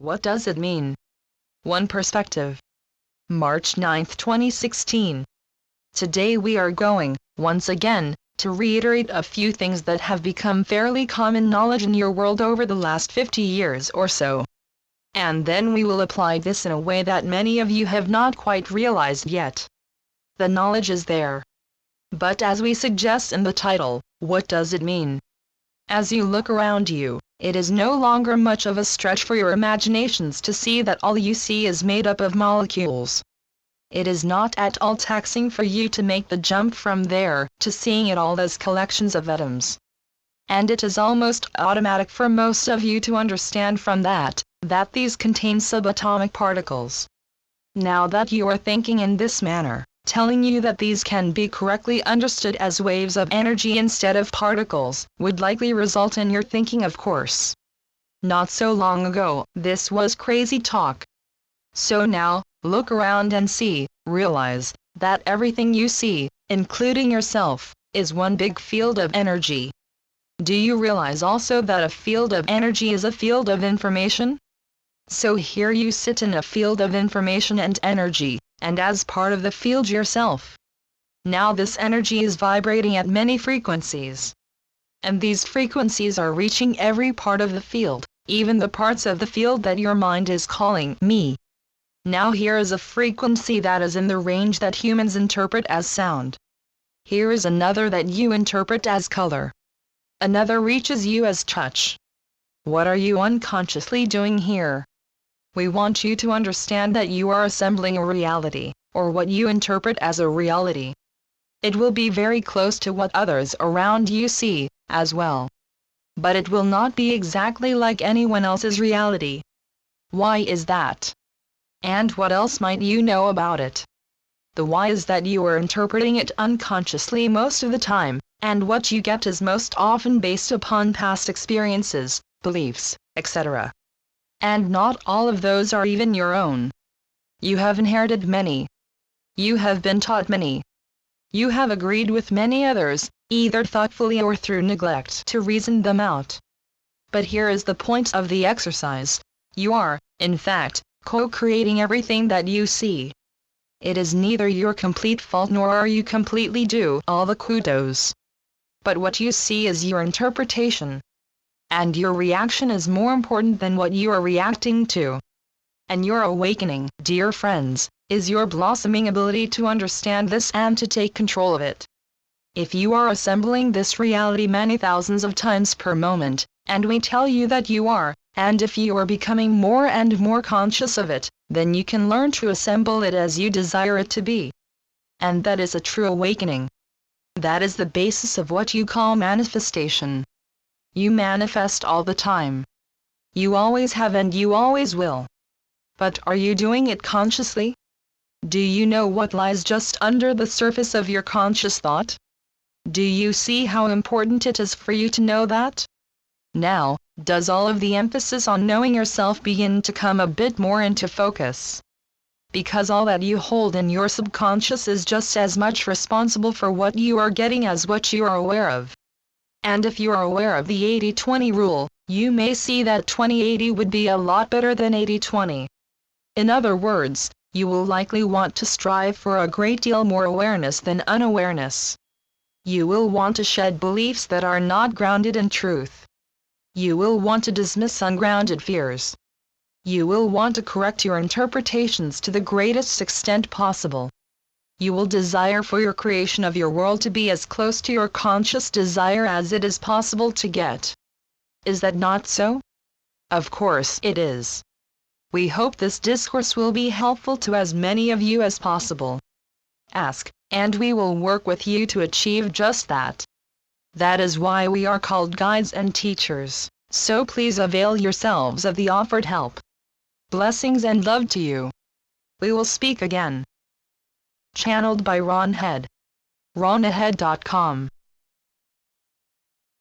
What does it mean? One perspective. March 9, 2016. Today we are going, once again, to reiterate a few things that have become fairly common knowledge in your world over the last 50 years or so. And then we will apply this in a way that many of you have not quite realized yet. The knowledge is there. But as we suggest in the title, what does it mean? As you look around you, it is no longer much of a stretch for your imaginations to see that all you see is made up of molecules. It is not at all taxing for you to make the jump from there to seeing it all as collections of atoms. And it is almost automatic for most of you to understand from that these contain subatomic particles. Now that you are thinking in this manner, telling you that these can be correctly understood as waves of energy instead of particles would likely result in your thinking, of course. Not so long ago, this was crazy talk. So now, look around and realize that everything you see, including yourself, is one big field of energy. Do you realize also that a field of energy is a field of information? So here you sit in a field of information and energy, and as part of the field yourself. Now this energy is vibrating at many frequencies. And these frequencies are reaching every part of the field, even the parts of the field that your mind is calling me. Now here is a frequency that is in the range that humans interpret as sound. Here is another that you interpret as color. Another reaches you as touch. What are you unconsciously doing here? We want you to understand that you are assembling a reality, or what you interpret as a reality. It will be very close to what others around you see, as well. But it will not be exactly like anyone else's reality. Why is that? And what else might you know about it? The why is that you are interpreting it unconsciously most of the time, and what you get is most often based upon past experiences, beliefs, etc. And not all of those are even your own. You have inherited many. You have been taught many. You have agreed with many others, either thoughtfully or through neglect to reason them out. But here is the point of the exercise. You are, in fact, co-creating everything that you see. It is neither your complete fault nor are you completely due all the kudos. But what you see is your interpretation. And your reaction is more important than what you are reacting to. And your awakening, dear friends, is your blossoming ability to understand this and to take control of it. If you are assembling this reality many thousands of times per moment, and we tell you that you are, and if you are becoming more and more conscious of it, then you can learn to assemble it as you desire it to be. And that is a true awakening. That is the basis of what you call manifestation. You manifest all the time. You always have and you always will. But are you doing it consciously? Do you know what lies just under the surface of your conscious thought? Do you see how important it is for you to know that? Now, does all of the emphasis on knowing yourself begin to come a bit more into focus? Because all that you hold in your subconscious is just as much responsible for what you are getting as what you are aware of. And if you are aware of the 80-20 rule, you may see that 20-80 would be a lot better than 80-20. In other words, you will likely want to strive for a great deal more awareness than unawareness. You will want to shed beliefs that are not grounded in truth. You will want to dismiss ungrounded fears. You will want to correct your interpretations to the greatest extent possible. You will desire for your creation of your world to be as close to your conscious desire as it is possible to get. Is that not so? Of course it is. We hope this discourse will be helpful to as many of you as possible. Ask, and we will work with you to achieve just that. That is why we are called guides and teachers, so please avail yourselves of the offered help. Blessings and love to you. We will speak again. Channeled by Ron Head. RonAhead.com